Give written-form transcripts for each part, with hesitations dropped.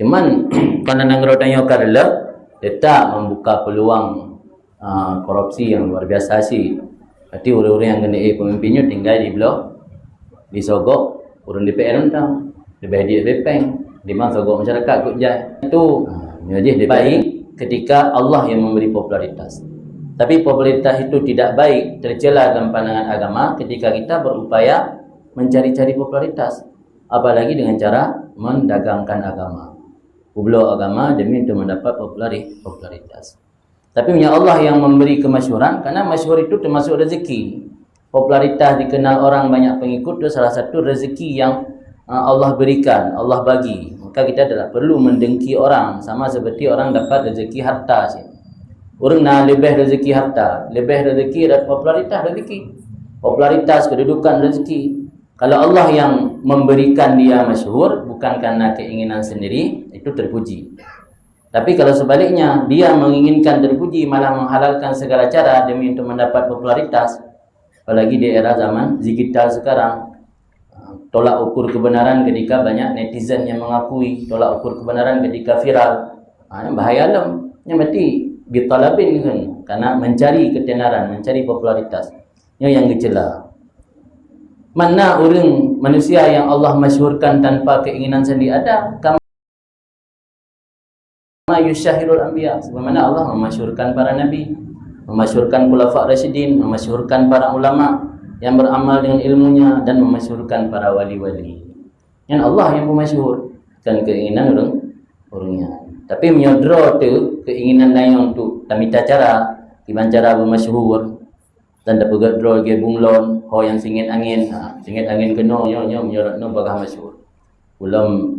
Cuman kalau negara tanya karela, letak membuka peluang korupsi yang luar biasa sih. Berarti orang-orang yang kena pemimpinnya tinggal di blok, disogok, urun DPR tentang, lebih di repeng, di mana sogok masyarakat kut jai. Itu jadi baik ketika Allah yang memberi popularitas. Tapi popularitas itu tidak baik tercela dalam pandangan agama ketika kita berupaya mencari-cari popularitas, apalagi dengan cara mendagangkan agama. Ublo agama demi untuk mendapat popularitas. Tapi punya Allah yang memberi kemasyhuran, karena masyhur itu termasuk rezeki. Popularitas dikenal orang banyak pengikut itu salah satu rezeki yang Allah berikan, Allah bagi. Maka kita tidak perlu mendengki orang, sama seperti orang dapat rezeki harta sih. Orang nak lebih rezeki harta, lebih rezeki dan popularitas rezeki. Popularitas, kedudukan rezeki. Kalau Allah yang memberikan dia masyhur bukan karena keinginan sendiri, itu terpuji. Tapi kalau sebaliknya, dia menginginkan terpuji malah menghalalkan segala cara demi untuk mendapat popularitas, apalagi di era zaman digital sekarang, tolak ukur kebenaran ketika banyak netizen yang mengakui, tolak ukur kebenaran ketika viral, bahaya alam. Yang berarti bitalabin kan, karena mencari ketenaran, mencari popularitas. Yang dicela. Mana orang manusia yang Allah masyhurkan tanpa keinginan sendiri ada? Kama yusyahirul anbiya, sebagaimana Allah memasyhurkan para nabi, memasyhurkan khulafa rasyidin, memasyhurkan para ulama yang beramal dengan ilmunya, dan memasyhurkan para wali-wali. Yang Allah yang pemasyhur, kan keinginan orangnya. Tapi menyodro tu keinginan lain untuk tamita cara, gimana cara bermasyhur, dan dapat draw ge bunglon, ho yang singit angin keno nyo menyorotno bagah masyhur. Ulam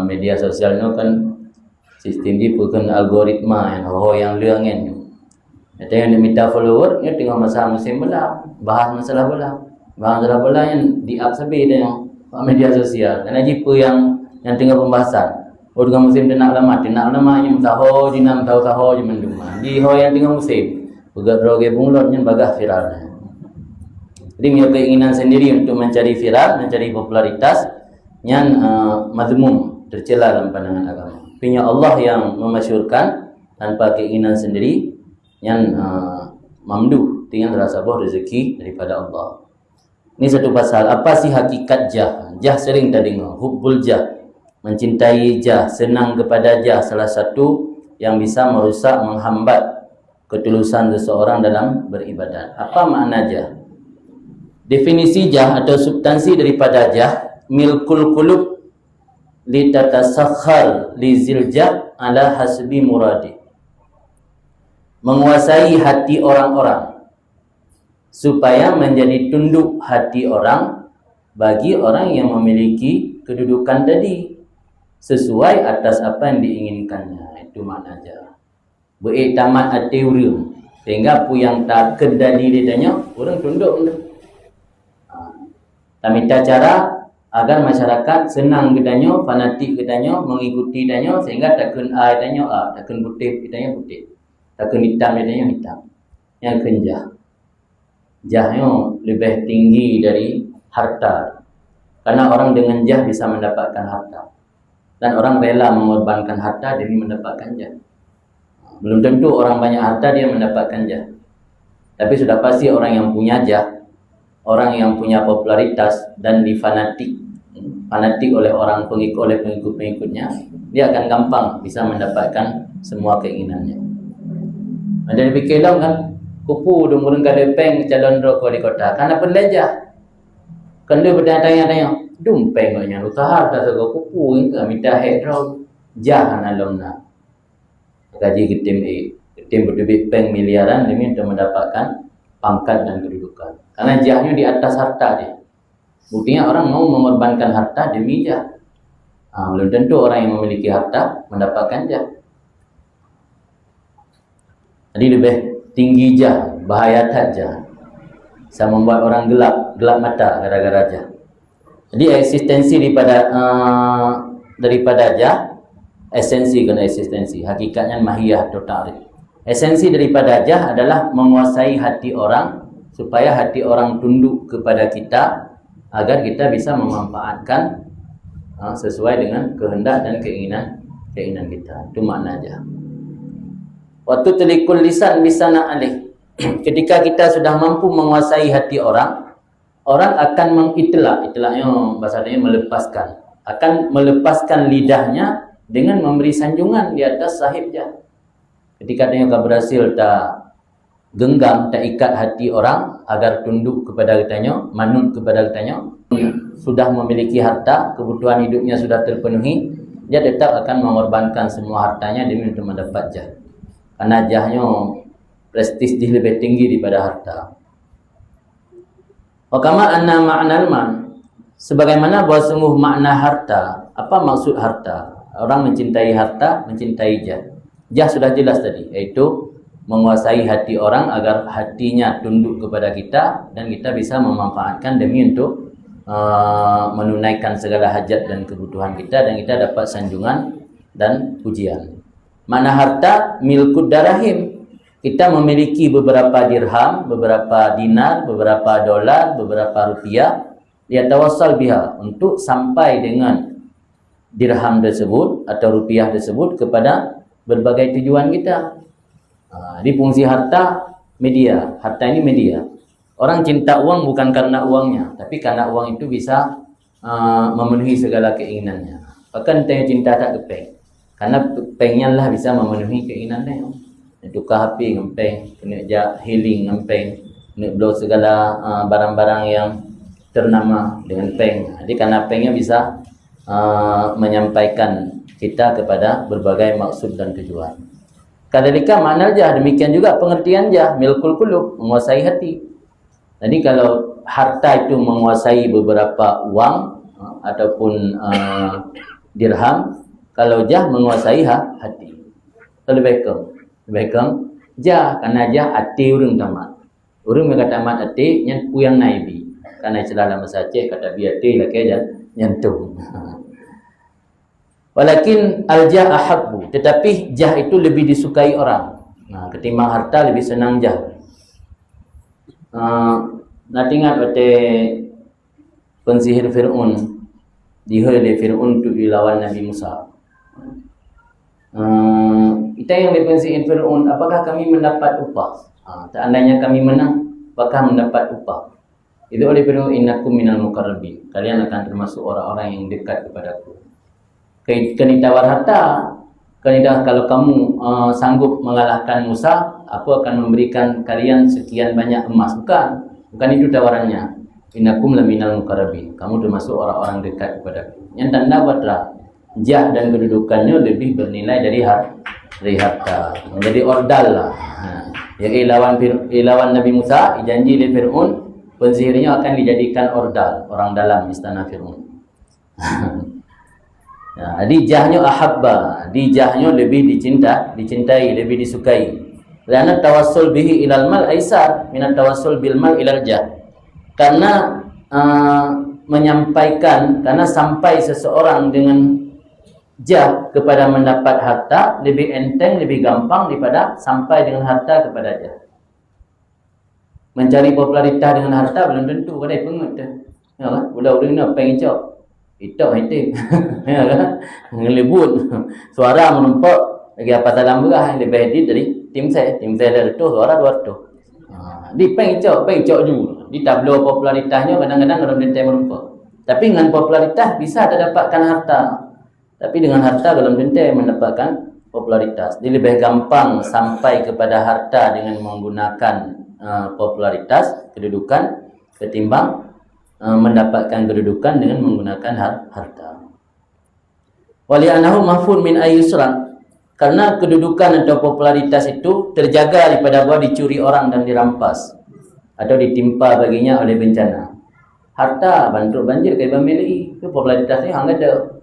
media sosial no kan sistem di bukan algoritma yang leangin. Ada yang minta follower, dia tengah masa musim bola, bahas masalah bola yang di up sabi dengan media sosial. Dan aja yang tengah pembahasan. Dengan musim tenak lama yang tahu dinam tahu menduma. Di ho yang tengah musim, begat roge bunglon yang bagah viral. Jadi punya keinginan sendiri untuk mencari viral, mencari popularitas yang mazmum, tercela dalam pandangan agama. Punya Allah yang memasyhurkan tanpa keinginan sendiri yang mamdu, tinggal terasa bahwa rezeki daripada Allah. Ini satu pasal. Apa sih hakikat jah? Jah sering tadi dengar, hubbul jah, mencintai jah, senang kepada jah, salah satu yang bisa merusak, menghambat ketulusan seseorang dalam beribadat. Apa makna jah? Definisi jah atau substansi daripada jah, milkul qulub litatasakhal lizil jah ala hasbi muradi. Menguasai hati orang-orang supaya menjadi tunduk hati orang bagi orang yang memiliki kedudukan tadi sesuai atas apa yang diinginkannya. Itu maknanya beriktamat hati orang sehingga pu yang tak kendali dia tanya orang tunduk. Minta cara agar masyarakat senang katanya, fanatik katanya, mengikuti katanya, sehingga takkan A katanya A, takkan putih katanya putih, takkan hitam katanya hitam. Yang kenjah, jahnya lebih tinggi dari harta, karena orang dengan jah bisa mendapatkan harta, dan orang rela mengorbankan harta demi mendapatkan jah. Belum tentu orang banyak harta dia mendapatkan jah, tapi sudah pasti orang yang punya jah, orang yang punya popularitas dan fanatik oleh orang pengikut-pengikutnya, dia akan gampang bisa mendapatkan semua keinginannya. Ada fikir dong kan, kupu dumurun kadepeng calon rokok di kota, karena penlejah. Kan dia bertanya-tanya, dumpeng katanya, utahar tak sego kupu itu minta hedro jahan alomna. Gaji ketim berdebit peng miliaran demi untuk mendapatkan pangkat dan kedudukan. Karena jahnya di atas harta dia. Buktinya orang mau mengorbankan harta demi jah. Belum tentu orang yang memiliki harta mendapatkan jah. Jadi lebih tinggi jah, bahaya tak jah. Bisa membuat orang gelap mata gara-gara jah. Jadi eksistensi daripada jah, esensi kena eksistensi, hakikatnya mahiyah atau ta'rif. Esensi daripada jah adalah menguasai hati orang supaya hati orang tunduk kepada kita agar kita bisa memanfaatkan sesuai dengan kehendak dan keinginan keinginan kita. Itu makna jah. Waktu telikul lisan bisana alih. Ketika kita sudah mampu menguasai hati orang, orang akan mengitlak. Itlaknya bahasanya melepaskan. Akan melepaskan lidahnya dengan memberi sanjungan di atas sahibnya. Ketika dia berhasil tak genggam, tak ikat hati orang agar tunduk kepada kitanya, manut kepada kitanya, sudah memiliki harta, kebutuhan hidupnya sudah terpenuhi, dia tetap akan mengorbankan semua hartanya demi untuk mendapat jah. Karena jahnya prestis dia lebih tinggi daripada harta. Wakama anna ma'nal man, sebagaimana bahwa sungguh makna harta. Apa maksud harta? Orang mencintai harta, mencintai jah. Jah sudah jelas tadi, yaitu menguasai hati orang agar hatinya tunduk kepada kita dan kita bisa memanfaatkan demi untuk menunaikan segala hajat dan kebutuhan kita, dan kita dapat sanjungan dan pujian. Makna harta milkud darahim. Kita memiliki beberapa dirham, beberapa dinar, beberapa dolar, beberapa rupiah. Dia tawassal biha, untuk sampai dengan dirham tersebut atau rupiah tersebut kepada berbagai tujuan kita. Di fungsi harta, media. Harta ini media. Orang cinta uang bukan karena uangnya, tapi karena uang itu bisa memenuhi segala keinginannya. Bahkan dia cinta tak kepeng, karena pengnya lah bisa memenuhi keinginannya. Tukar HP ngempeng, kena healing ngempeng, kena blow segala barang-barang yang ternama dengan peng. Jadi karena pengnya bisa menyampaikan kita kepada berbagai maksud dan tujuan. Kadalika makna jah, demikian juga pengertian jah, milkul qulub, menguasai hati. Jadi kalau harta itu menguasai beberapa uang ataupun dirham, kalau jah menguasai hati. Lebih jah, karena jah hati urang tamat. Urang yang tamat hati yang puyang naibi. Karena istilah dalam bahasa Aceh kata biati laki nyentuh. Walakin al-jah ahabbu, tetapi jah itu lebih disukai orang. Nah, ketimbang harta lebih senang jah. Nak ingat pada pensihir Fir'aun, dihoi oleh Fir'aun untuk dilawan Nabi Musa. Kita yang dipensihir Fir'aun, apakah kami mendapat upah? Seandainya kami menang, apakah mendapat upah? Itu oleh Fir'aun, innakum minal muqarrabin, kalian akan termasuk orang-orang yang dekat kepadaku. Kena tawar harta, kena kalau kamu sanggup mengalahkan Musa, aku akan memberikan kalian sekian banyak emas. Bukan itu tawarannya. Innakum laminal muqarrabin, kamu termasuk orang-orang dekat kepadaku. Yang tanda buatlah jah dan kedudukannya lebih bernilai dari harta. Menjadi ordal lah. Yang ilawan Nabi Musa, janji oleh Fir'aun, pensihirnya akan dijadikan ordal, orang dalam istana Fir'aun. Jadi jahnya ahabba, di jahnya lebih dicintai, lebih disukai. Karena tawassul bihi ilal mal aisar minat tawassul bil mal ilal jah. Karena menyampaikan, karena sampai seseorang dengan jah kepada mendapat harta lebih enteng, lebih gampang daripada sampai dengan harta kepada jah. Mencari popularitas dengan harta belum tentu, kadang pengut dah. Ya kan? Budak-budak ni apa yang cak? Itu hati. Ya kan? Ngelibut. Suara menumpak lagi apa dalam berah lebih edit dari tim saya dari tu suara 200. Di pengcok juga. Di tablo popularitasnya kadang-kadang orang dentai menumpak. Tapi dengan popularitas bisa dapatkan harta. Tapi dengan harta belum tentu mendapatkan popularitas. Jadi lebih gampang sampai kepada harta dengan menggunakan popularitas, kedudukan, ketimbang mendapatkan kedudukan dengan menggunakan harta. Wali'anahu mahfun min ayyusran, karena kedudukan atau popularitas itu terjaga daripada bahwa dicuri orang dan dirampas atau ditimpa baginya oleh bencana. Harta bantu banjir kayak bamili itu popularitasnya hang ada.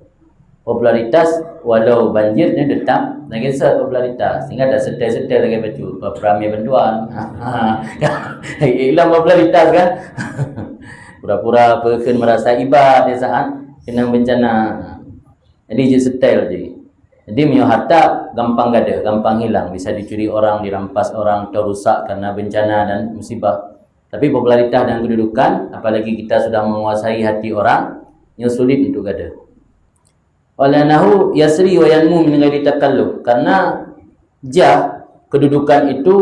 Popularitas walau banjirnya tetap lagi popularitas, sehingga ada setel-setel lagi baju beramai bantuan. Hilang popularitas kan. Pura-pura perken merasa ibadah di saat kena bencana. Jadi setel je. Jadi punya harta gampang gada, gampang hilang, bisa dicuri orang, dirampas orang, atau rusak karena bencana dan musibah. Tapi popularitas dan kedudukan, apalagi kita sudah menguasai hati orang, yang sulit untuk gada. Walanahu yasri wa yanmu min ghairi takalluf. Karena jah, kedudukan itu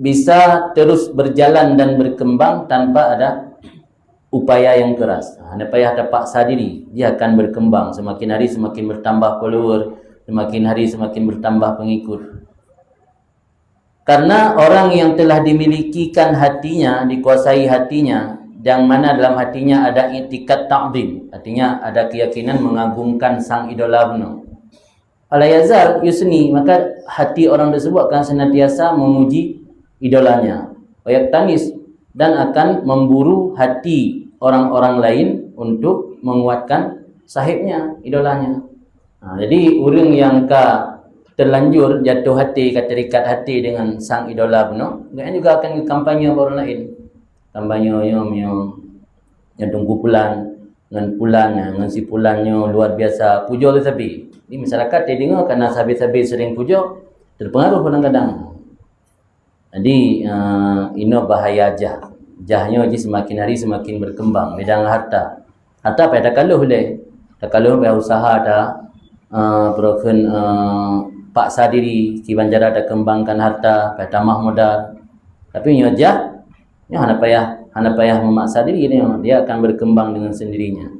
bisa terus berjalan dan berkembang tanpa ada upaya yang keras. Hanya payah ada paksa diri, dia akan berkembang. Semakin hari semakin bertambah follower, semakin hari semakin bertambah pengikut. Karena orang yang telah dimilikikan hatinya, dikuasai hatinya, yang mana dalam hatinya ada i'tikad ta'zim, artinya ada keyakinan mengagungkan sang idola benar. Fala yazal yusni, maka hati orang tersebut akan senantiasa memuji idolanya. Wa yaktanis, dan akan memburu hati orang-orang lain untuk menguatkan sahibnya, idolanya. Jadi orang yang terlanjur jatuh hati, terikat hati dengan sang idola benar, dia juga akan kampanye orang lain. Kampanye yang tunggu pulan, dengan si pulannya luar biasa, pujo tapi di masyarakat dia dengar kerana sahabat-sahabat sering pujo, terpengaruh kadang-kadang. Jadi ini bahaya jah. Jahnya je semakin hari semakin berkembang. Bidang harta. Harta pada kaluh boleh. Tak kaluh pada usaha dah. Broken paksa diri kibanjara dah kembangkan harta, pada tamah modal. Tapi nyojah, hana payah memaksa diri dia akan berkembang dengan sendirinya.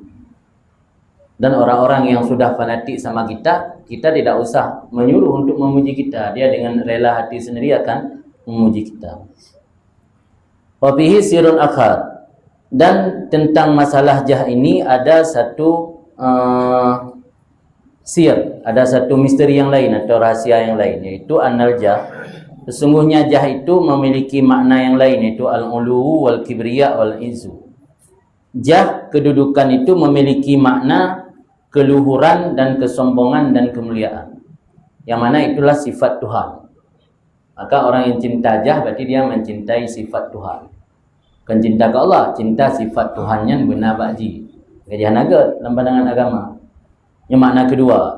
Dan orang-orang yang sudah fanatik sama kita tidak usah menyuruh untuk memuji kita. Dia dengan rela hati sendiri akan memuji kita. Wa fihi sirrun akhar. Dan tentang masalah jah ini ada satu sir, ada satu misteri yang lain atau rahasia yang lain, yaitu annal jah, sesungguhnya jah itu memiliki makna yang lain, yaitu al-ulu wal kibriya wal izzu. Jah, kedudukan itu memiliki makna keluhuran dan kesombongan dan kemuliaan, yang mana itulah sifat Tuhan. Maka orang yang cinta jah berarti dia mencintai sifat Tuhan. Bukan cinta ke Allah, cinta sifat Tuhannya benar bakji. Kajian naga dalam pandangan agama. Yang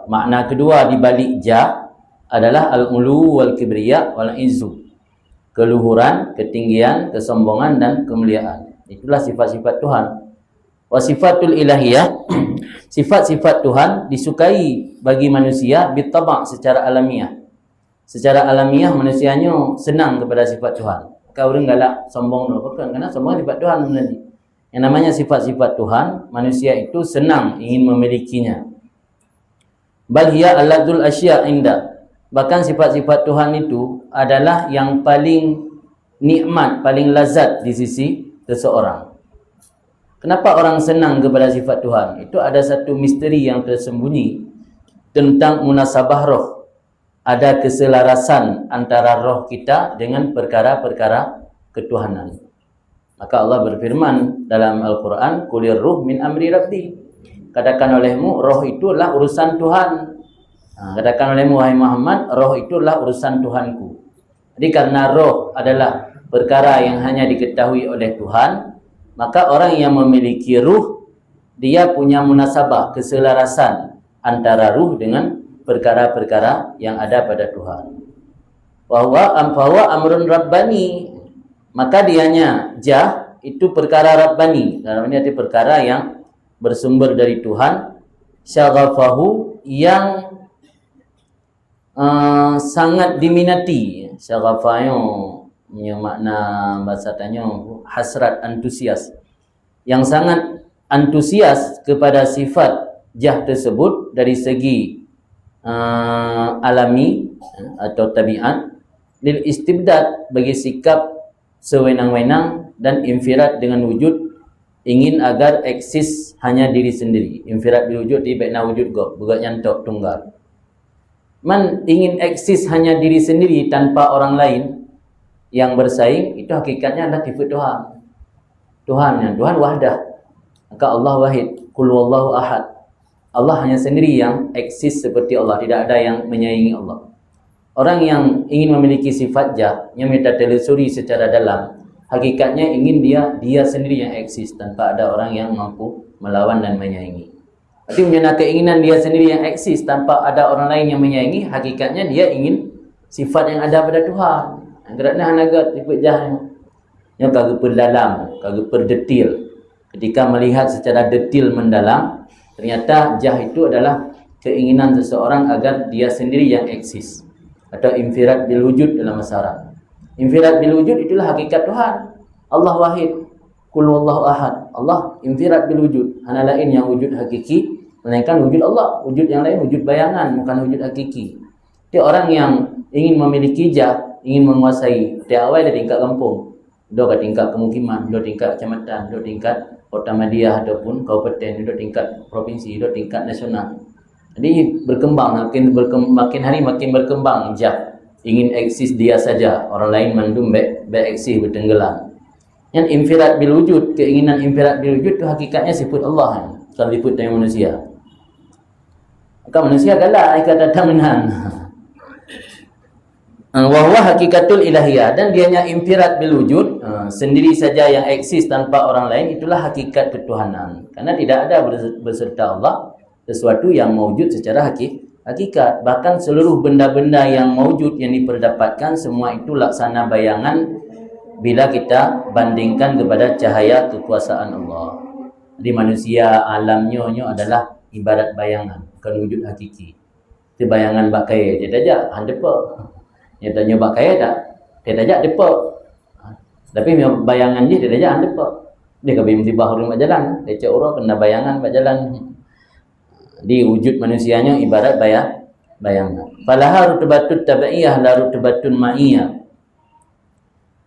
makna kedua di balik jah adalah al-ulu wal kibriya wal izzu. Keluhuran, ketinggian, kesombongan dan kemuliaan. Itulah sifat-sifat Tuhan. Wa sifatul ilahiyah, sifat-sifat Tuhan disukai bagi manusia bitaba' secara alamiah. Secara alamiah manusianya senang kepada sifat Tuhan. Kau orang galak sombong tu bukan, kerana sombong sifat Tuhan sebenarnya. Yang namanya sifat-sifat Tuhan, manusia itu senang ingin memilikinya. Bal hiya alladzul asya' inda. Bahkan sifat-sifat Tuhan itu adalah yang paling nikmat, paling lazat di sisi seseorang. Kenapa orang senang kepada sifat Tuhan? Itu ada satu misteri yang tersembunyi tentang munasabah roh. Ada keselarasan antara roh kita dengan perkara-perkara ketuhanan. Maka Allah berfirman dalam Al-Quran, Qulir ruh min amri rabbi. Katakan olehmu, roh itulah urusan Tuhan. Katakan olehmu, wahai Muhammad, roh itulah urusan Tuhanku. Jadi karena roh adalah perkara yang hanya diketahui oleh Tuhan, maka orang yang memiliki ruh, dia punya munasabah, keselarasan antara ruh dengan perkara-perkara yang ada pada Tuhan. Bahwa amrun rabbani, maka dianya jah itu perkara rabbani. Dalam ini arti perkara yang bersumber dari Tuhan. Syaghafahu, yang sangat diminati. Syaghafahu punya makna bahasa tanya hasrat, antusias. Yang sangat antusias kepada sifat jah tersebut dari segi alami atau tabiat, lil istibdad, bagi sikap sewenang-wenang, dan infirat dengan wujud, ingin agar eksis hanya diri sendiri. Infirat bil wujud di baina wujud go, bukan nyantok tunggal. Man ingin eksis hanya diri sendiri tanpa orang lain yang bersaing, itu hakikatnya adalah tipe Tuhan. Tuhan wahdah. Maka Allah wahid, qul wallahu ahad. Allah hanya sendiri yang eksis seperti Allah, tidak ada yang menyaingi Allah. Orang yang ingin memiliki sifat jah, yang minta telusuri secara dalam, hakikatnya ingin dia sendiri yang eksis tanpa ada orang yang mampu melawan dan menyaingi. Tapi punya keinginan dia sendiri yang eksis tanpa ada orang lain yang menyaingi, hakikatnya dia ingin sifat yang ada pada Tuhan. Geraknya hanagat tipe jah yang kagak perdalam, kagak perdetil. Ketika melihat secara detil mendalam, ternyata jah itu adalah keinginan seseorang agar dia sendiri yang eksis, atau infirad bil wujud dalam bahasa Arab. Infirad bil wujud itulah hakikat Tuhan. Allah wahid, qul wallahu ahad. Allah infirad bil wujud, hanya lain yang wujud hakiki melainkan wujud Allah. Wujud yang lain wujud bayangan, bukan wujud hakiki. Dia orang yang ingin memiliki jah, ingin menguasai. Dia awal dari tingkat kampung, dia ke tingkat pemukiman, dia tingkat kecamatan, dia tingkat kota Madiyah ataupun kabupaten, dia tingkat provinsi, dia tingkat nasional. Jadi berkembang, makin hari makin berkembang jah. Ingin eksis dia saja, orang lain mandum eksis bertenggelam. Yang infirad bil wujud, keinginan infirad bil wujud itu hakikatnya sifat Allah, kalau sifat dari manusia. Maka manusia galak kata tamenan. Wa huwa hakikatul ilahiyah, dan dianya infirad bil wujud, sendiri saja yang eksis tanpa orang lain, itulah hakikat ketuhanan. Karena tidak ada beserta Allah sesuatu yang mewujud secara hakikat. Bahkan seluruh benda-benda yang mewujud yang diperdapatkan, semua itu laksana bayangan bila kita bandingkan kepada cahaya kekuasaan Allah. Jadi manusia alamnya adalah ibarat bayangan, bukan wujud hakiki. Itu bayangan bakai dia tajak handepa. Dia tanya bakai tak? Dia tajak depa. Tapi bayangan dia tajak handepa. Dia kabin musibah rumah jalan, dia cak orang kena bayangan bak jalan. Di wujud manusianya ibarat bayangan. Falaha rutubatut tabaiyah la rutubatun ma'iyah.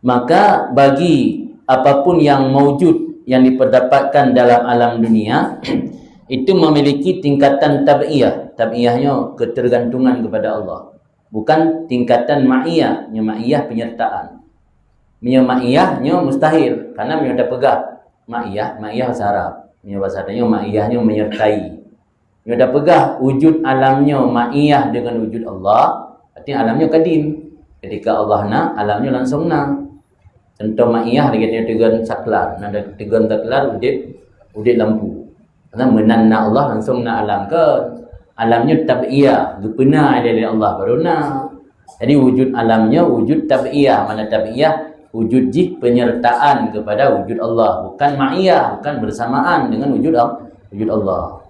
Maka bagi apapun yang mewujud yang diperdapatkan dalam alam dunia itu memiliki tingkatan tabaiyah. Tabaiyahnya ketergantungan kepada Allah. Bukan tingkatan ma'iyah. Ma'iyah penyertaan. Ma'iyahnya mustahil karena dia dah pegang. Ma'iyah bahasa Arab. Bahasa Arabnya ma'iyahnya menyertai. Dia dah pegang wujud alamnya ma'iyah dengan wujud Allah, artinya alamnya kadim. Ketika Allah nak, alamnya langsung nak. Contoh ma'iyah dia kata tegan saklar, nada tegan saklar udip lampu. Karena menanna Allah langsung nak alam ke. Alamnya tab'iyah, gepena dari Allah baru nak. Jadi wujud alamnya wujud tab'iyah. Mana tab'iyah? Wujud jih penyertaan kepada wujud Allah, bukan ma'iyah, bukan bersamaan dengan wujud Allah.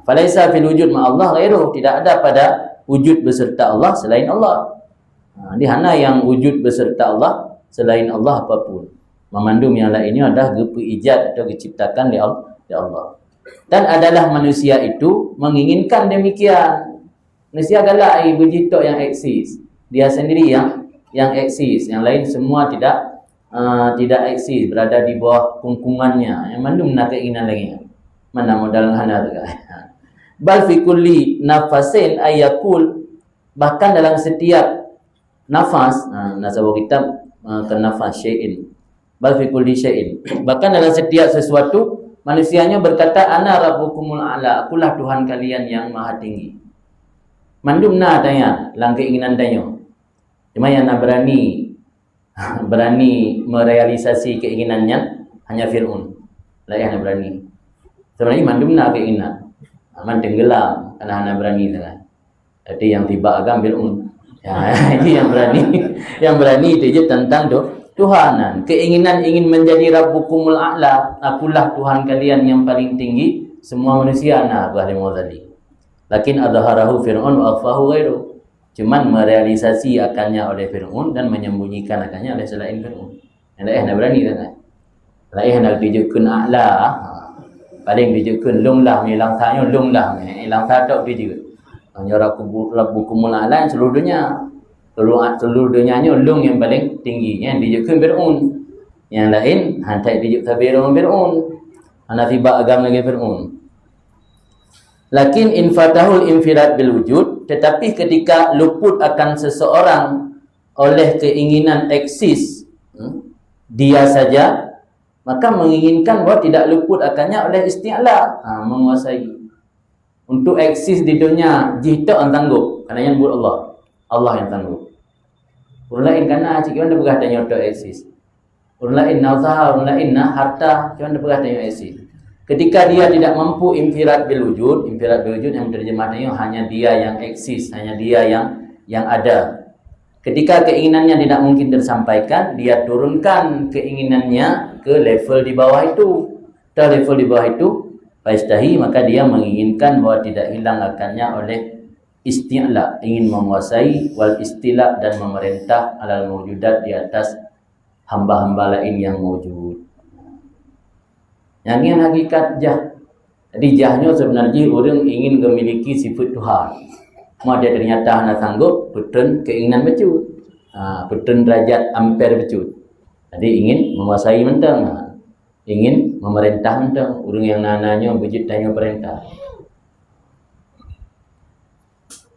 Falaisa fil wujud ma'allah ghairuh, tidak ada pada wujud beserta Allah selain Allah. Di hana yang wujud beserta Allah selain Allah apapun. Memandum yang lainnya adalah gepeijat atau diciptakan oleh Allah. Dan adalah manusia itu menginginkan demikian. Manusia galak begitu yang eksis. Dia sendiri yang eksis, yang lain semua tidak eksis, berada di bawah kungkungannya. Yang mandum nak keinginan lagi. Mana modal hana tu kan. Bal fi kulli nafasin ayakul, bahkan dalam setiap nafas, nasabur kitab ke nafas syai'in. Bal fi kulli syai'in, bahkan dalam setiap sesuatu manusianya berkata ana rabbukumul a'la, akulah Tuhan kalian yang maha tinggi. Mandum na tanya lang keinginan tanya. Cuma yang nak berani merealisasi keinginannya hanya Fir'aun. Lah yang berani. Sebenarnya mandum na keinginan. Aman tenggelam karena hana berani dengan. Jadi yang tiba agam Fir'aun. Ya, ini yang berani. Yang berani itu je tentang Tuhanan. Keinginan ingin menjadi Rabbukumul A'la, akulah Tuhan kalian yang paling tinggi semua manusia. Nah, Bahri Mawzali. Lakin adharahu Fir'aun wa akhfahu ghairu. Cuman merealisasi akannya oleh Fir'aun dan menyembunyikan akannya oleh selain Fir'aun. Yang nak berani kan? Lain nak tunjukkan A'la. Paling tunjukkan lung lah, hilang taknya lung lah. Hilang tak tak tunjuk. Hanya Rabbukumul A'la seluruh dunia. Seluruh dunianya lung yang paling tinggi. Yang tunjukkan Fir'aun. Yang lain hantai tunjukkan Fir'aun. Hana tiba agam lagi Fir'aun. Lakin infatahul infirad bil wujud, tetapi ketika luput akan seseorang oleh keinginan eksis dia saja, maka menginginkan bahawa tidak luput akannya oleh isti'la, menguasai. Untuk eksis di dunia jihta yang tangguh, kerana yang buat Allah yang tangguh. Orang lain kerana cik mana berkata yang untuk eksis. Orang lain nazar, orang lain harta, cik mana berkata yang eksis. Ketika dia tidak mampu infirad bil wujud yang terjemahnya hanya dia yang eksis, hanya dia yang ada. Ketika keinginannya tidak mungkin tersampaikan, dia turunkan keinginannya ke level di bawah itu. Dan level di bawah itu Faistahi, maka dia menginginkan bahawa tidak hilang akannya oleh isti'la, ingin menguasai, wal istila, dan memerintah alal mawjudat, di atas hamba-hamba lain yang mawjud. Yang ini hakikat jah. Jadi jahnya sebenarnya orang ingin memiliki sifat Tuhan. Cuma dia ternyata nak sanggup betul keinginan becut. Betul derajat ampere becut. Jadi ingin menguasai mentang. Ingin memerintah mentang. Orang yang nananya wujud tanya perintah.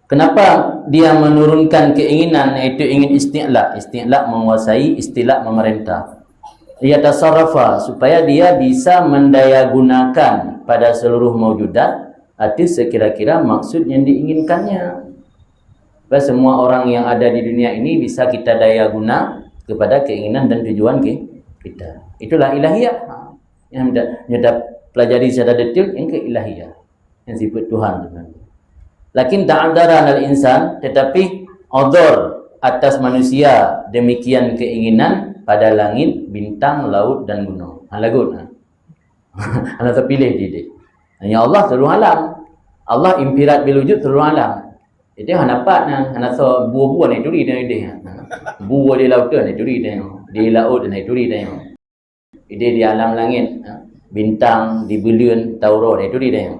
Kenapa dia menurunkan keinginan, iaitu ingin isti'la. Isti'la menguasai, istila memerintah. Ia tasarrafa, supaya dia bisa mendayagunakan pada seluruh mawjudat arti sekira-kira maksud yang diinginkannya. Supaya semua orang yang ada di dunia ini bisa kita daya guna kepada keinginan dan tujuan kita. Itulah ilahiyah. Yang kita pelajari secara detail, yang keilahiyah, yang sifat Tuhan sebenarnya. Lakin ta'adara al insan, tetapi odor atas manusia demikian keinginan pada langit, bintang, laut dan gunung. Lagut. Anda terpilih dia. Hanya Allah seluruh alam. Allah impirat bil wujud seluruh alam. Itu yang dapat anda so buah-buah ni duri dia. Buah di laut ni duri dia. Di laut ni duri dia. Dia di alam langit, bintang, di bulan, taurus ni duri dia.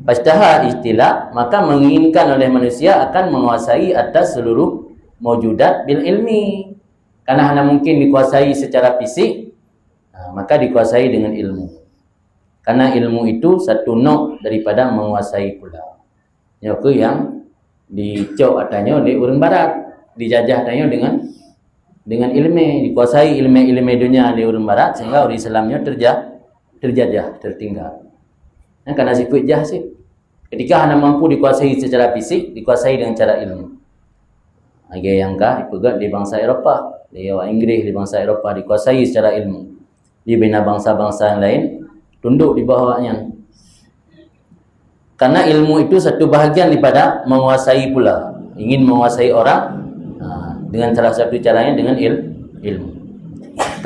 Pastaha istilah, maka menginginkan oleh manusia akan menguasai atas seluruh mawjudat bil ilmi. Karena hanya mungkin dikuasai secara fisik, maka dikuasai dengan ilmu. Karena ilmu itu satu nok daripada menguasai pula. Itu yang dicok atanya di orang barat, dijajah atanya dengan ilmu, dikuasai ilmu dunia di orang barat, sehingga orang Islamnya terjajah, tertinggal. Karena sifat jah sih. Ketika hanya mampu dikuasai secara fisik, dikuasai dengan cara ilmu. Agak yang kah ipugat di bangsa Eropah, di Inggris, di bangsa Eropah dikuasai secara ilmu. Di bina bangsa-bangsa yang lain tunduk di bawahnya. Karena ilmu itu satu bahagian daripada menguasai pula. Ingin menguasai orang dengan salah satu caranya dengan ilmu.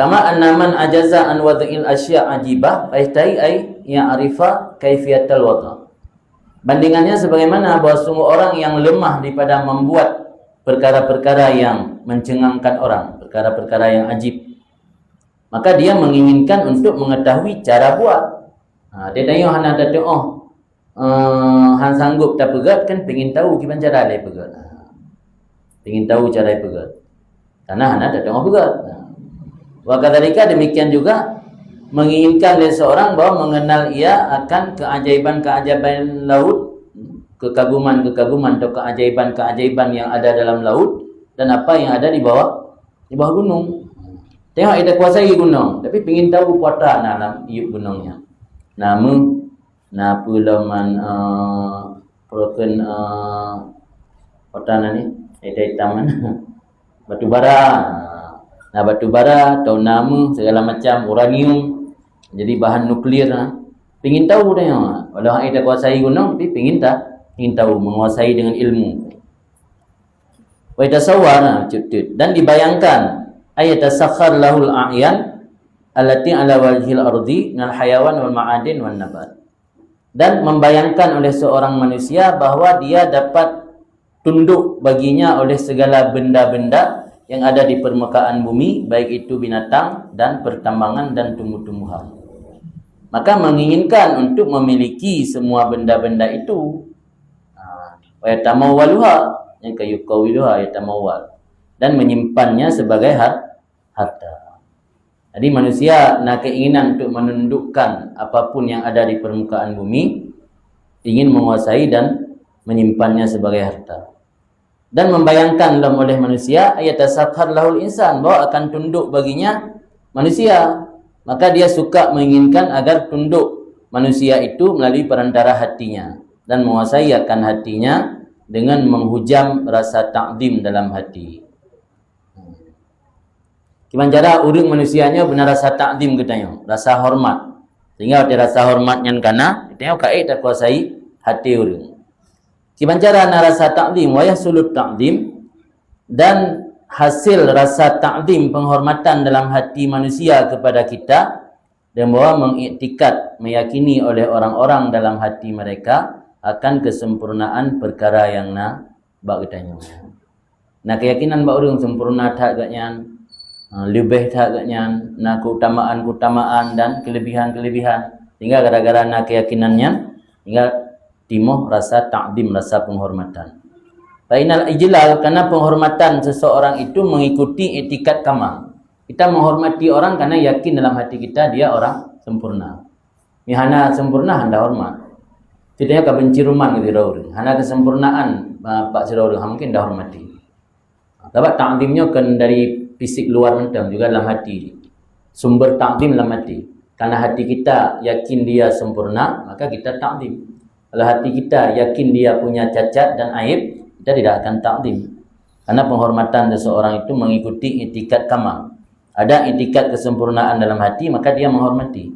Kama annaman ajaza an wad'il asya' ajibah faihtai ay ya'rifa kaifiyatal wada'. Bandingannya sebagaimana bahawa semua orang yang lemah daripada membuat perkara-perkara yang mencengangkan orang, perkara-perkara yang ajib, maka dia menginginkan untuk mengetahui cara buat. Dia tanya hana ada han sanggup tak pegat kan, pengin tahu gimana cara dia pegat. Pengin tahu cara dia pegat. Karena hana ada pegat. Wa kadzalika, demikian juga menginginkan dari seorang bahwa mengenal ia akan keajaiban-keajaiban laut, kekaguman-kekaguman atau keajaiban-keajaiban yang ada dalam laut dan apa yang ada di bawah gunung. Tengok kita kuasai gunung, tapi ingin tahu kuota dalam iup gunungnya. Nama pulaman broken kuota ni hitam batu bara. Nah, batu bara atau nama segala macam uranium jadi bahan nuklear. Pengin tahu dia. Walau kita kuasai gunung, tapi ingin tahu, menguasai dengan ilmu. Wa yatasawwar dan dibayangkan ayat tasakhkhar lahul a'yan allati ala wajhil ardi minal hayawan wal ma'adin wan nabat. Dan membayangkan oleh seorang manusia bahwa dia dapat tunduk baginya oleh segala benda-benda yang ada di permukaan bumi, baik itu binatang dan pertambangan dan tumbuh-tumbuhan. Maka menginginkan untuk memiliki semua benda-benda itu. Wa yatamawwaluha, yang kayukawiluha yatamawwal, dan menyimpannya sebagai harta. Jadi manusia nak keinginan untuk menundukkan apapun yang ada di permukaan bumi, ingin menguasai dan menyimpannya sebagai harta. Dan membayangkan oleh manusia ayat tasakhkhar lahul insan, bahwa akan tunduk baginya manusia. Maka dia suka menginginkan agar tunduk manusia itu melalui perantara hatinya dan menguasai akan hatinya dengan menghujam rasa ta'zim dalam hati. Gimana cara urang manusianya benar rasa ta'zim katanya, rasa hormat. Sehingga ada rasa hormatnya kana, tengok kait tak kuasai hati urang. Gimana cara rasa ta'zim wa yahsulut ta'zim, dan hasil rasa ta'zim penghormatan dalam hati manusia kepada kita dan bahwa mengiktikad, meyakini oleh orang-orang dalam hati mereka akan kesempurnaan perkara yang bak kitanya. Nah keyakinan bak urang sempurna tak agaknya, lebih tak agaknya, nah keutamaan-keutamaan dan kelebihan-kelebihan. Hingga gara-gara nah keyakinannya, hingga timuh rasa ta'zim, rasa penghormatan. Fainal ijlal, karena penghormatan seseorang itu mengikuti etikat kamal. Kita menghormati orang karena yakin dalam hati kita dia orang sempurna. Mihana sempurna handa hormat. Tidaknya kebenci rumah gitu orang. Hana kesempurnaan Pak Sirauring mungkin dah hormati. Sebab ta'zimnya kan dari fisik luar mentang juga dalam hati. Sumber ta'zim dalam hati. Karena hati kita yakin dia sempurna, maka kita ta'zim. Kalau hati kita yakin dia punya cacat dan aib, kita tidak akan ta'zim. Karena penghormatan seseorang itu mengikuti itikat kamal. Ada itikat kesempurnaan dalam hati, maka dia menghormati.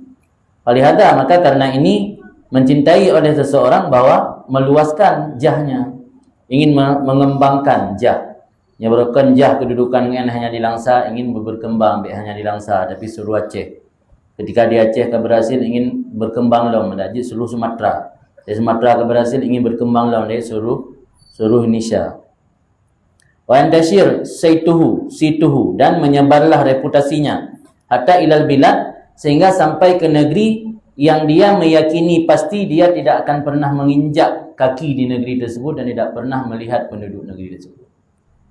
Walihada, maka karena ini mencintai oleh seseorang bahwa meluaskan jahnya, ingin mengembangkan jah. Nyabarkan jah kedudukan dengan hanya di Langsa, ingin berkembang hanya di Langsa, tapi suruh Aceh. Ketika di Aceh keberhasil ingin berkembang lawan mendaji seluruh Sumatera. Dari Sumatera keberhasil ingin berkembang lawan dari seluruh Indonesia. Wa antashir situhu dan menyebarlah reputasinya hatta ilal bilad, sehingga sampai ke negeri yang dia meyakini pasti dia tidak akan pernah menginjak kaki di negeri tersebut dan tidak pernah melihat penduduk negeri tersebut.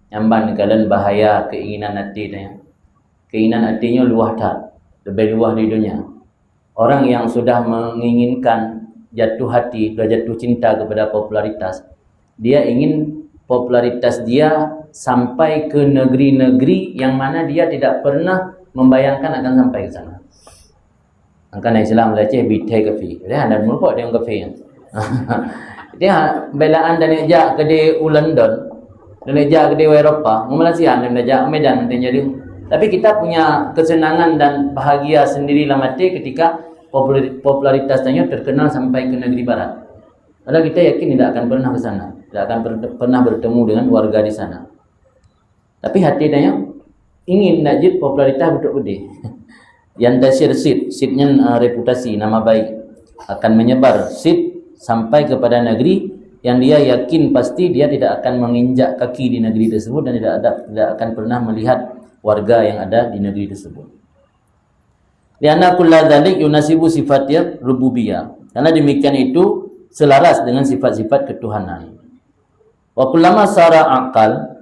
Nyamban kalian bahaya keinginan hati dia. Keinginan hatinya luah tak, lebih luah di dunia. Orang yang sudah menginginkan jatuh hati, sudah jatuh cinta kepada popularitas, dia ingin popularitas dia sampai ke negeri-negeri yang mana dia tidak pernah membayangkan akan sampai ke sana. Angkana Islam Aceh bitai kafi. Dia ada merupakan dia kafi. Dia belaan dan ejak ke di London, dan ejak ke di Eropah, Malaysia dan ejak Medan nanti jadi. Tapi kita punya kesenangan dan bahagia sendiri dalam hati ketika popularitasnya terkenal sampai ke negeri barat. Padahal kita yakin tidak akan pernah ke sana, tidak akan pernah bertemu dengan warga di sana. Tapi hati dia ingin najib popularitas betul gede. Yang tasir sidnya reputasi, nama baik akan menyebar sid sampai kepada negeri yang dia yakin pasti dia tidak akan menginjak kaki di negeri tersebut dan tidak akan pernah melihat warga yang ada di negeri tersebut. Lianna kulla dzalik yunasibu sifatir rububiyah. Karena demikian itu selaras dengan sifat-sifat ketuhanan. Wa kullama sara aqal,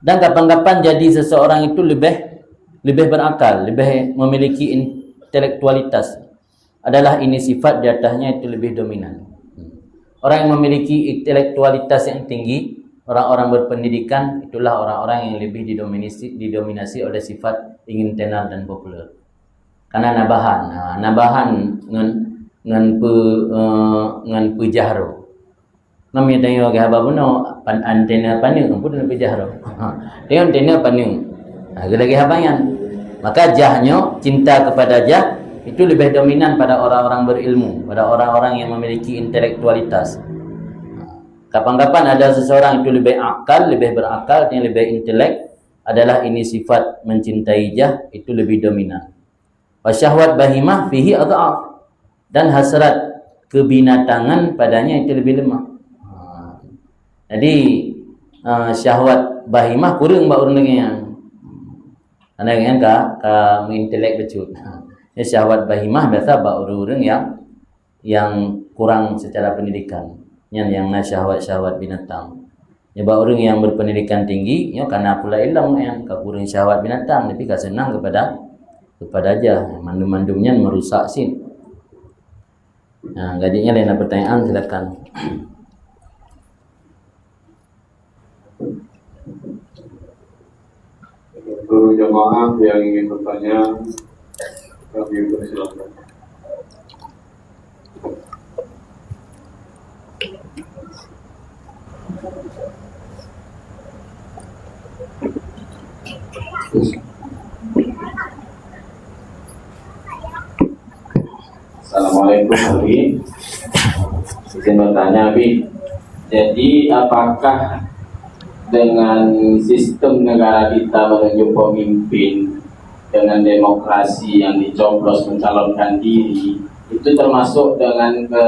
dan kapan-kapan jadi seseorang itu lebih berakal, lebih memiliki intelektualitas, adalah ini sifat di atasnya itu lebih dominan. Orang yang memiliki intelektualitas yang tinggi, orang-orang berpendidikan, itulah orang-orang yang lebih didominasi oleh sifat ingin tenar dan populer. Karena nabahan ngan pejahro. Namanya tanya ke haba buno antena paning pun pejahro. Dia antena paning. Lagi habayan. Maka jahnya, cinta kepada jah itu lebih dominan pada orang-orang berilmu, pada orang-orang yang memiliki intelektualitas. Kapan-kapan ada seseorang itu lebih akal, lebih berakal, yang lebih intelek, adalah ini sifat mencintai jah itu lebih dominan. Wa syahwat bahimah fihi adhaf, dan hasrat kebinatangan padanya itu lebih lemah. Jadi syahwat bahimah kurang mbak urang yang ana yang ka mengintelek becut. Ya syahwat bahimah biasa mbak urang yang kurang secara pendidikan. Yang syahwat-syahwat binatang. Ya mbak urang yang berpendidikan tinggi, ya karena pula ilmu yang kurang syahwat binatang, tapi ka senang kepada aja mandum-mandumnya merusak sih. Nah, gajinya lain pertanyaan silakan. Untuk jemaah yang ingin bertanya, kami persilakan. Assalamualaikum Abi. Izin bertanya Abi. Jadi apakah dengan sistem negara kita menunjuk pemimpin dengan demokrasi yang dicoblos mencalonkan diri, itu termasuk dengan ke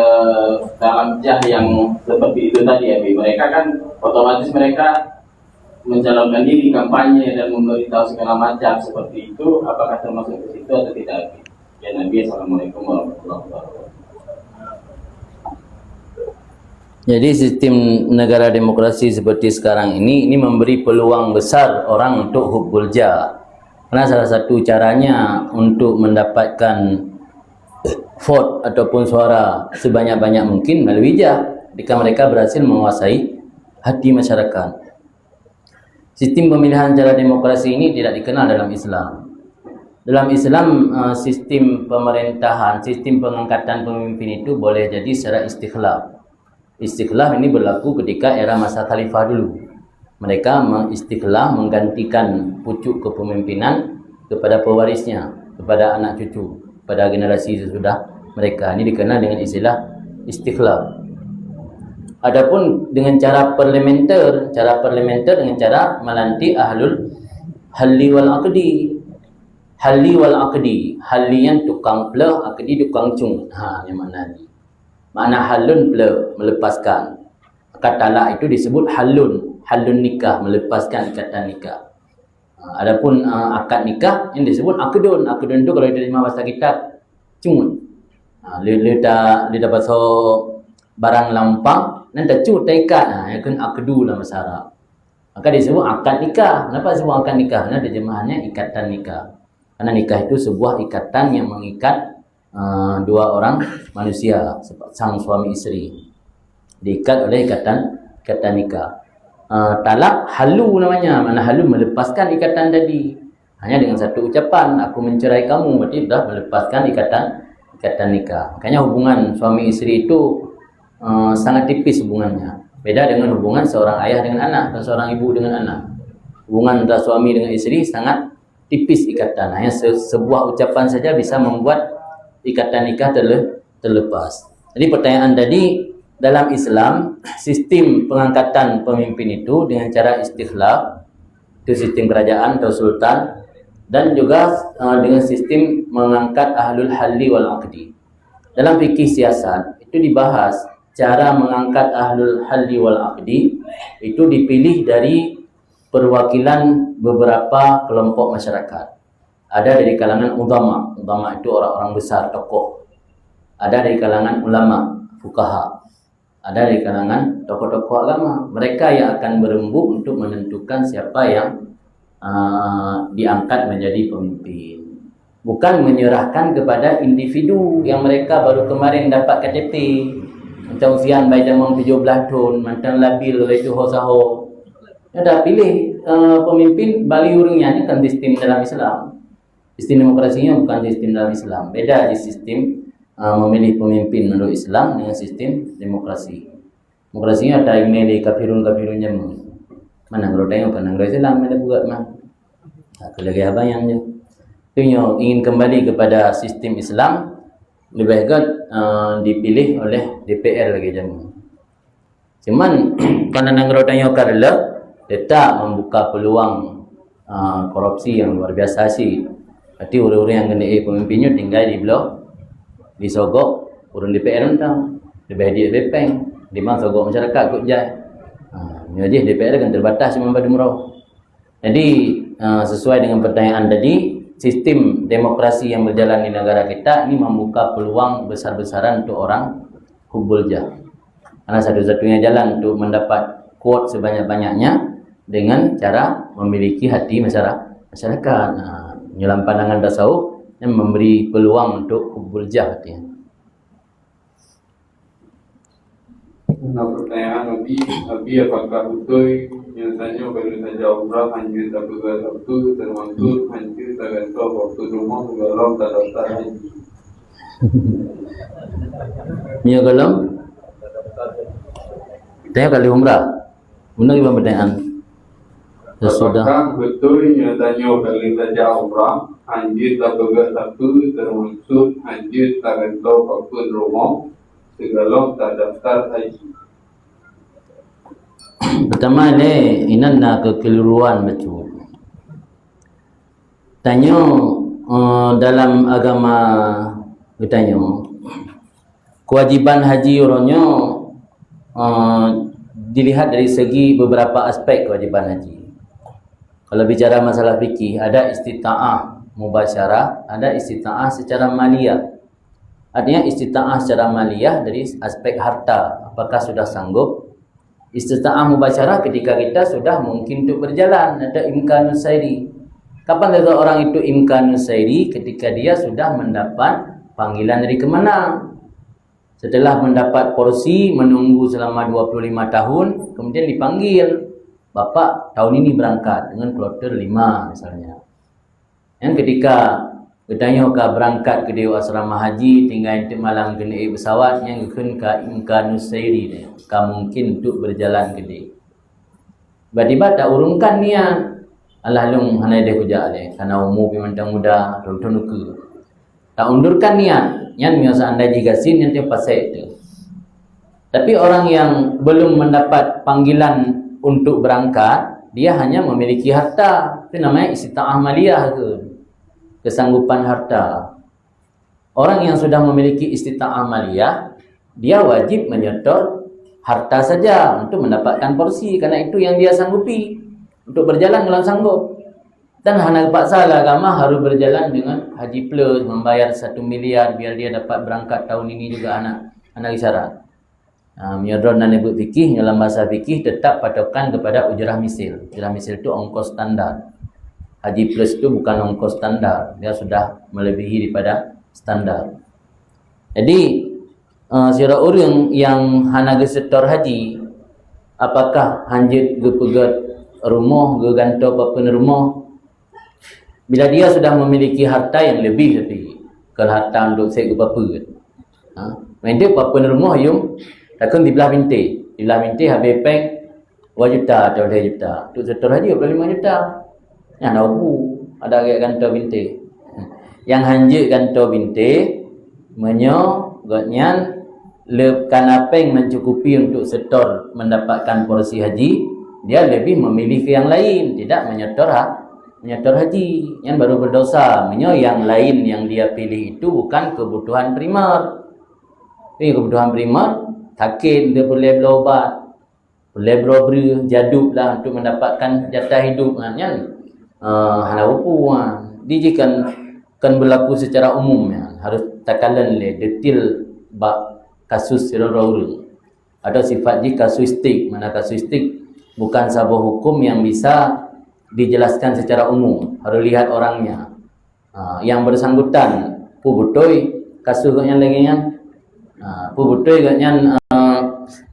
dalam jah yang seperti itu tadi ya, Bi. Mereka kan otomatis mereka mencalonkan diri, kampanye dan memberitahu segala macam seperti itu. Apakah termasuk ke situ atau tidak, Bi? Ya Nabi, assalamualaikum warahmatullahi wabarakatuh. Jadi sistem negara demokrasi seperti sekarang ini memberi peluang besar orang untuk hubbul jah. Karena salah satu caranya untuk mendapatkan vote ataupun suara sebanyak-banyak mungkin melalui jah, jika mereka berhasil menguasai hati masyarakat. Sistem pemilihan cara demokrasi ini tidak dikenal dalam Islam. Dalam Islam, sistem pemerintahan, sistem pengangkatan pemimpin itu boleh jadi secara istikhlaf. Istikhlaf ini berlaku ketika era masa khalifah dulu. Mereka mengistikhlaf, menggantikan pucuk kepemimpinan kepada pewarisnya, kepada anak cucu, pada generasi sesudah mereka. Ini dikenal dengan istilah istikhlaf. Adapun dengan cara parlementer dengan cara melantik ahlul halli wal aqdi. Halli wal aqdi, hallian tukang pleh, aqdi tukang cung. Yang mana ni? Makna halun pleh, melepaskan. Akad talak itu disebut halun nikah, melepaskan ikatan nikah. Adapun akad nikah yang disebut akdun. Akdun itu kalau diterima bahasa kitab cungut. Dia bahasa barang lampang nanti cut ikat. Yang kan akdu dalam bahasa Arab. Maka disebut akad nikah. Kenapa disebut akad nikah? Karena terjemahannya ikatan nikah. Karena nikah itu sebuah ikatan yang mengikat dua orang manusia, sang suami isteri, diikat oleh ikatan nikah. Talak halu namanya. Mana halu melepaskan ikatan tadi. Hanya dengan satu ucapan, aku mencerai kamu, berarti sudah melepaskan ikatan nikah. Makanya hubungan suami isteri itu sangat tipis hubungannya. Beda dengan hubungan seorang ayah dengan anak dan seorang ibu dengan anak. Hubungan antara suami dengan isteri sangat tipis ikatan. Hanya sebuah ucapan saja bisa membuat ikatan nikah terlepas. Jadi pertanyaan tadi, dalam Islam, sistem pengangkatan pemimpin itu dengan cara istikhlaf, itu sistem kerajaan atau sultan, dan juga dengan sistem mengangkat ahlul halli wal aqdi. Dalam fikih siasat itu dibahas cara mengangkat ahlul halli wal aqdi itu dipilih dari perwakilan beberapa kelompok masyarakat. Ada dari kalangan ulama itu orang-orang besar, tokoh. Ada dari kalangan ulama, fuqaha. Ada dari kalangan tokoh-tokoh agama. Mereka yang akan berembuk untuk menentukan siapa yang diangkat menjadi pemimpin. Bukan menyerahkan kepada individu yang mereka baru kemarin dapat KTP. Macam usian bayi demam 17 tahun, macam labil itu hosaho. Ada pilih pemimpin bali urungnya. Ini kan sistem dalam Islam. Sistem demokrasinya bukan sistem dalam Islam. Beda di sistem memilih pemimpin menurut Islam dengan sistem demokrasi. Demokrasinya ada email kafirun jamu. Mana kalau tengok kan negara Islam ada buat mah. Aku lagi abang yang Tunyo ingin kembali kepada sistem Islam, lebih baik dipilih oleh DPR lagi jamu. Cuman kalau negara tengok karela, kita membuka peluang korupsi yang luar biasa sih. Berarti orang-orang yang kena pemimpinnya tinggal di blok, disogok, urun DPR tentang, lebih di DPR, di mana sogok masyarakat kot jai. Jadi DPR kan terbatas cuma pada murah. Jadi sesuai dengan pertanyaan tadi, sistem demokrasi yang berjalan di negara kita ini membuka peluang besar-besaran untuk orang hubbul jah. Karena satu-satunya jalan untuk mendapat quote sebanyak-banyaknya dengan cara memiliki hati masyarakat. Dalam pandangan tasawuf yang memberi peluang untuk hubbul jah artinya. Pertanyaan Nabi apakah betul nyatanya kalau saja umrah hancur tak begal waktu termasuk hancur tak gantung waktu rumah begalau tak daftar haji. Ya kalau tanya kali umrah, benar ibu pertanyaan. Apakah betul nyatanya kalau saja umrah hancur tak begal waktu termasuk hancur tak gantung waktu rumah begalau tak daftar haji. Pertama ni inan nak kekeliruan betul. Tanya dalam agama bertanya kewajiban haji orangnya dilihat dari segi beberapa aspek kewajiban haji. Kalau bicara masalah fikih, ada istita'ah mubasyarah, ada istita'ah secara maliyah. Artinya istita'ah secara maliyah dari aspek harta, apakah sudah sanggup. Istita'ah mubasyarah ketika kita sudah mungkin untuk berjalan, ada imkanus sairi. Kapan ada orang itu imkanus sairi? Ketika dia sudah mendapat panggilan dari kemenang. Setelah mendapat porsi, menunggu selama 25 tahun, kemudian dipanggil, Bapak tahun ini berangkat dengan kloter 5 misalnya. Yang ketika bertanya ke berangkat ke Dewa Asrama Haji, tinggal untuk malam kena pesawat, yang kena ke imkanus sairi dia. Mungkin untuk berjalan ke dia. Tiba-tiba tak urungkan niat. Allah lung hanai dia hujak dia. Karena umur pimantang muda, tonton ke. Tak undurkan niat. Yang biasa anda jika sin yang dia pasai itu. Tapi orang yang belum mendapat panggilan untuk berangkat, dia hanya memiliki harta. Itu namanya istita'ah maliyah ke. Kesanggupan harta. Orang yang sudah memiliki istita'ah maliyah, dia wajib menyetor harta saja untuk mendapatkan porsi. Karena itu yang dia sanggupi. Untuk berjalan kalau sanggup. Dan hanya paksa agama harus berjalan dengan haji plus, membayar 1 miliar biar dia dapat berangkat tahun ini juga anak isyarat. Menyodor dan ibu fikih dalam bahasa fikih tetap patokan kepada ujrah misil. Ujrah misil itu ongkos standar. Haji plus itu bukan ongkos standar, dia sudah melebihi daripada standar. Jadi sira orang yang hana gesetor haji, apakah hanjit ge pegat rumah ge ganto papen rumah? Bila dia sudah memiliki harta yang lebih tapi kalau harta untuk saya ge papen. Mende papen rumah yung takkan dibelah binti. Dibelah binti habis peng 2 juta atau 2 juta. Untuk setor haji 25 juta. Yang nabu ada kayak kantor binti. Yang hanjut kantor binti menyo gotnyan lekan apa yang mencukupi untuk setor mendapatkan porsi haji, dia lebih memilih ke yang lain, tidak menyetor haji. Yang baru berdosa menyo yang lain yang dia pilih itu bukan kebutuhan primer. Ini kebutuhan primer, sakit dia boleh berobat, boleh berobat jaduk lah untuk mendapatkan jatah hidup kan. Halawapuan dijikan kan berlaku secara umum ya. Harus takalan le detail bab kasus orang ada sifat kasuistik. Mana kasuistik bukan sebuah hukum yang bisa dijelaskan secara umum, harus lihat orangnya. Yang bersangkutan pu betul kasus yang lagi yang pu betul katnya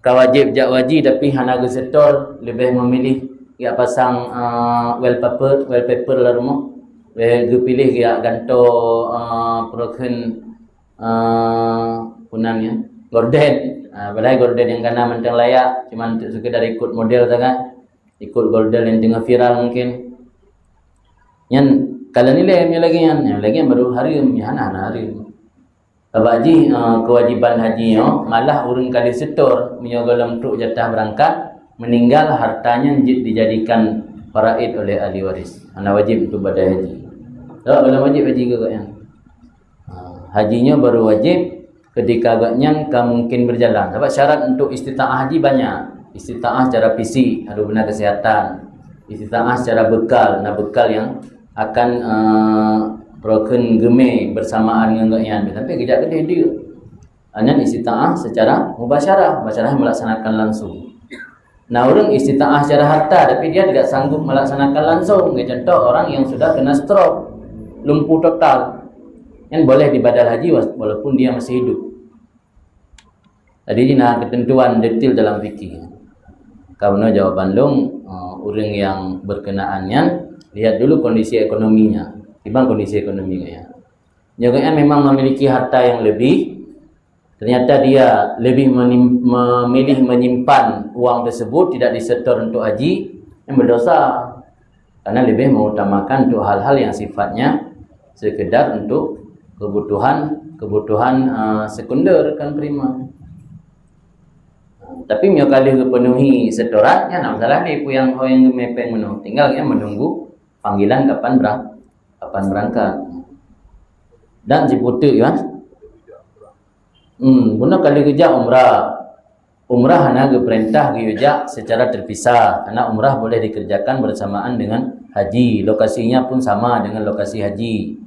kawajib jak wajib tapi hana gesetor lebih memilih ya pasang wallpaper lah rumah. Gue pilih ya ganto proken punamnya gorden. Padahal gorden yang kena mentang layak cuma untuk sekedar ikut model saja, ikut gorden yang tengah viral mungkin. Yang kalau nilai yang lagi yang baru hari hari. Haji kewajiban hajinya malah urang kali setor menyogalam untuk jatah berangkat, meninggal hartanya dijadikan faraid oleh ahli waris. Ana wajib untuk badai haji. Tak belum wajib haji ke yang hajinya baru wajib ketika agaknya mungkin berjalan. Sebab syarat untuk istita'ah haji banyak. Istita'ah secara fisik, harus benar kesihatan. Istita'ah secara bekal, bekal yang akan broken geme bersamaan dengan agaknya. Tapi kejap kedai dia. Hanya istita'ah secara mubasyarah, melaksanakan langsung. Nah, orang istita'ah secara harta tapi dia tidak sanggup melaksanakan langsung. Contoh orang yang sudah kena stroke, lumpuh total, yang boleh dibadal haji walaupun dia masih hidup. Tadi ini ketentuan detail dalam fikih. Karena jawaban long orang yang berkenaannya lihat dulu kondisi ekonominya, timbang kondisi ekonominya. Jika memang memiliki harta yang lebih, ternyata dia lebih memilih menyimpan uang tersebut tidak disetor untuk haji, yang berdosa karena lebih mengutamakan untuk hal-hal yang sifatnya sekedar untuk kebutuhan sekunder kan prima. Tapi mio kali kepenuhi setoran, ya nak masalah ni yang mepeng menunggu, tinggal ya menunggu panggilan kapan kapan berangkat. Dan si putih kan? Guna kali kerja umrah. Umrah hanya diperintah kerja secara terpisah. Karena umrah boleh dikerjakan bersamaan dengan haji. Lokasinya pun sama dengan lokasi haji.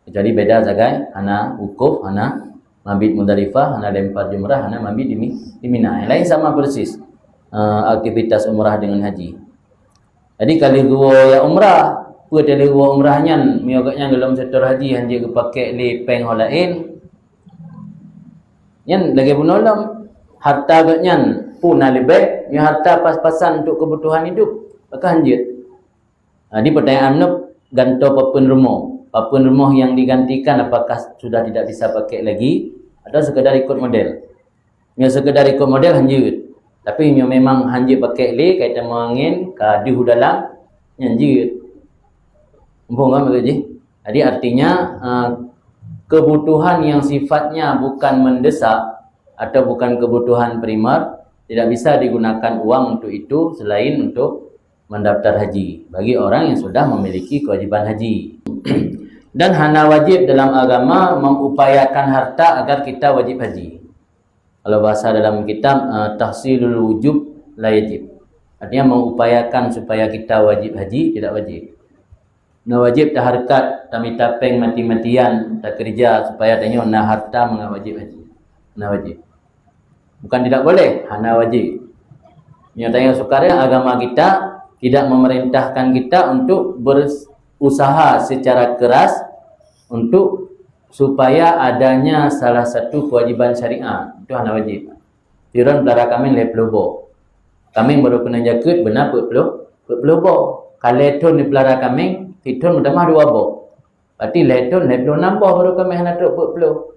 Kecuali beda zagai, hanya wukuf, hanya mabit Muzdalifah, hanya lempar jumrah, hanya mabit di Mina. Yang lain sama persis. Aktivitas umrah dengan haji. Jadi kali gua ya umrah, pun dari gua umrahnya, miogaknya dalam sektor haji yang dia pakai lepeng holain. Yang lagi penolong harta agaknya pun lebih, yang harta pas-pasan untuk kebutuhan hidup, maka hanjit. Di pertanyaan menuk ganto papun rumah yang digantikan apakah sudah tidak bisa pakai lagi atau sekedar ikut model. Yang sekedar ikut model hanjit. Tapi yang memang hanjit pakai le kaitan mangin ka di dalam hanjit. Umpung kan begitu. Jadi artinya kebutuhan yang sifatnya bukan mendesak atau bukan kebutuhan primer tidak bisa digunakan uang untuk itu selain untuk mendaftar haji bagi orang yang sudah memiliki kewajiban haji. Dan hana wajib dalam agama mengupayakan harta agar kita wajib haji. Kalau bahasa dalam kitab tahsilul wujub la yajib. Artinya mengupayakan supaya kita wajib haji tidak wajib. Nah wajib tak harkat, tak minta peng mati-matian, tak kerja supaya tanya nak harta mengat wajib haji. Nah wajib. Bukan tidak boleh, hana wajib. Yang tanya sekarang agama kita tidak memerintahkan kita untuk berusaha secara keras untuk supaya adanya salah satu kewajiban syariah. Itu hana wajib. Tiron belara kami leplobo. Kami baru kena jakut benar leplobo. Kalau itu ni belara kami Hitun utamah 2 boh. Berarti letun nambah baru kami hana truk puluh.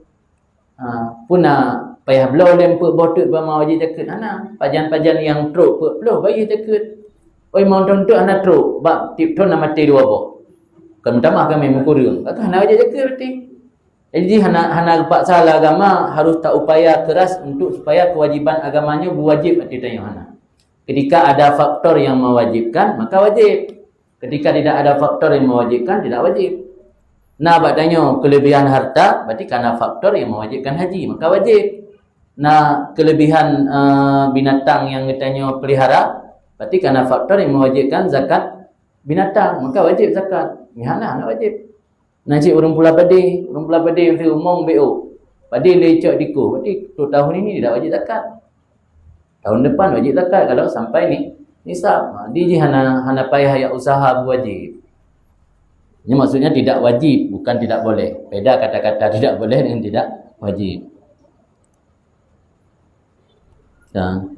Puna payah belau lempuk botuk bama wajib jakut hana. Pajan-pajan yang truk puluh bagi jakut. Oi mau tontok hana truk bab tipton nama mati 2 boh. Kan utamah kami mukurung. Kata hana wajib jakut berarti. Jadi hana paksa agama harus tak upaya keras untuk supaya kewajiban agamanya berwajib berarti tanya hana. Ketika ada faktor yang mewajibkan maka wajib. Ketika tidak ada faktor yang mewajibkan, tidak wajib. Nah, bertanya kelebihan harta, berarti karena faktor yang mewajibkan haji, maka wajib. Nah, kelebihan binatang yang ditanya pelihara, berarti karena faktor yang mewajibkan zakat binatang, maka wajib zakat. Mihana, nak wajib. Nanti orang pula padi yang umum BO. Padi lecok diku, berarti 2 tahun ini tidak wajib zakat. Tahun depan wajib zakat kalau sampai nisab. Dia hana payah ya usaha berwajib. Ini maksudnya tidak wajib, bukan tidak boleh. Beda kata-kata tidak boleh dengan tidak wajib. Dan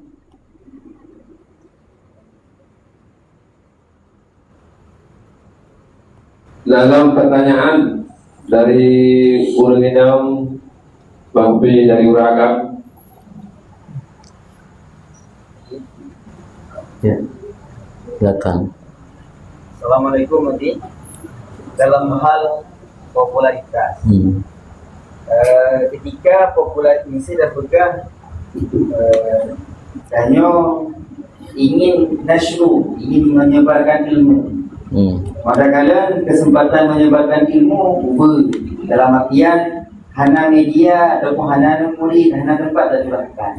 dalam pertanyaan dari Urinam Bang P dari Uraga. Ya, silakan. Assalamualaikum Mati. Dalam hal popularitas, ketika popularitas dah pegang, Danyo ingin nasyru, ingin menyebarkan ilmu. Manakala kesempatan menyebarkan ilmu dalam artian hana media ataupun hana murid, hana tempat dan dilakukan.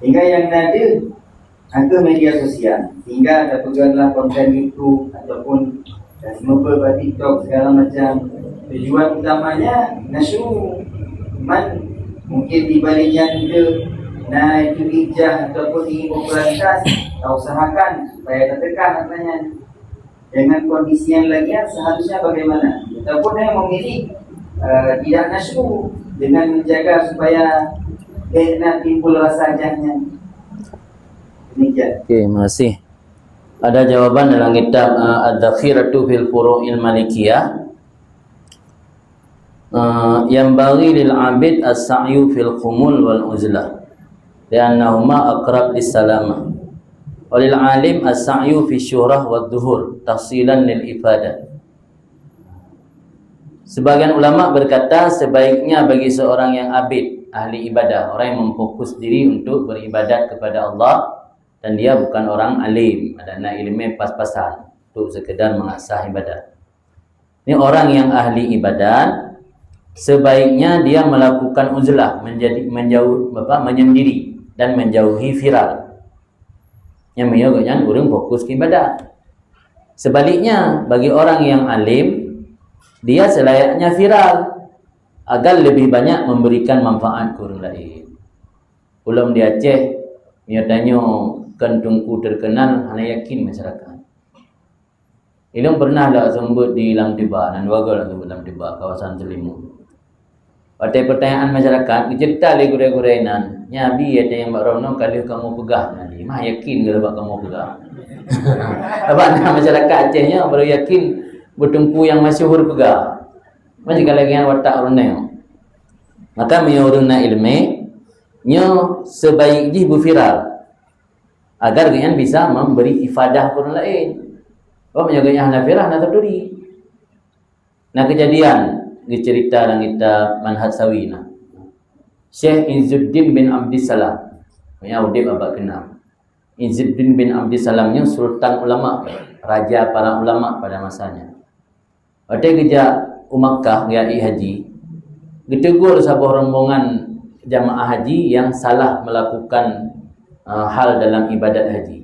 Hingga yang ada ke media sosial, sehingga ada peganglah konten itu ataupun semoga TikTok segala macam. Tujuan utamanya nasyru man mungkin di baliknya itu itu hijah ataupun ingin popularitas, usahakan supaya tertekan katanya. Dengan kondisi yang lainnya seharusnya bagaimana? Ataupun yang memilih tidak nasyru dengan menjaga supaya nak timbul rasa jahnya. Demikian. Okey, terima kasih. Ada jawaban dalam kitab Ad-Dakhiratu fil Furu'il Malikiyah. Yang bagi lil 'abid as-sa'yu fil khumul wal uzlah. Li'annahuma aqrab lis-salamah. Walil 'alim as-sa'yu fi syurah wad dhuhur tahsilan lil ifadah. Sebagian ulama berkata sebaiknya bagi seorang yang abid, ahli ibadah, orang yang memfokus diri untuk beribadat kepada Allah dan dia bukan orang alim, ada ilmu pas-pasan untuk sekedar mengasah ibadah. Ini orang yang ahli ibadat, sebaiknya dia melakukan uzlah, menyendiri dan menjauhi viral. Yang menyebabkan orang fokus ke ibadat. Sebaliknya, bagi orang yang alim, dia selayaknya viral agar lebih banyak memberikan manfaat ke orang lain. Ulam di Aceh, nyatanya kentungku terkenal, hanya yakin masyarakat. Ilmu pernah lah sambut di Lam Tiba, dan warga lah sambut Lam Tiba, kawasan Selimut. Pada pertanyaan masyarakat, cerita lagi gurai-gurainan, Nabi ada yang Mbak Rono kalau kamu pegang nanti, mah yakin ke dapat kamu pegang. Apa masyarakat Acehnya baru yakin bertumpu yang masyhur pegang. Macam kalau yang watak orang maka menyuruhna ilmu, nyo sebaiknya viral agar kalian bisa memberi ifadah ke orang lain. Oh menyaganya hana viral, hana terduri. Nah kejadian dicerita dalam kitab Manhaj Sawina. Syekh Izzuddin bin Abdissalam, punya udip abad ke-6. Izzuddin bin Abdissalamnya sultan ulama, raja para ulama pada masanya. Pada kejak Makkah yai haji, ditegur sebuah rombongan jamaah haji yang salah melakukan hal dalam ibadat haji.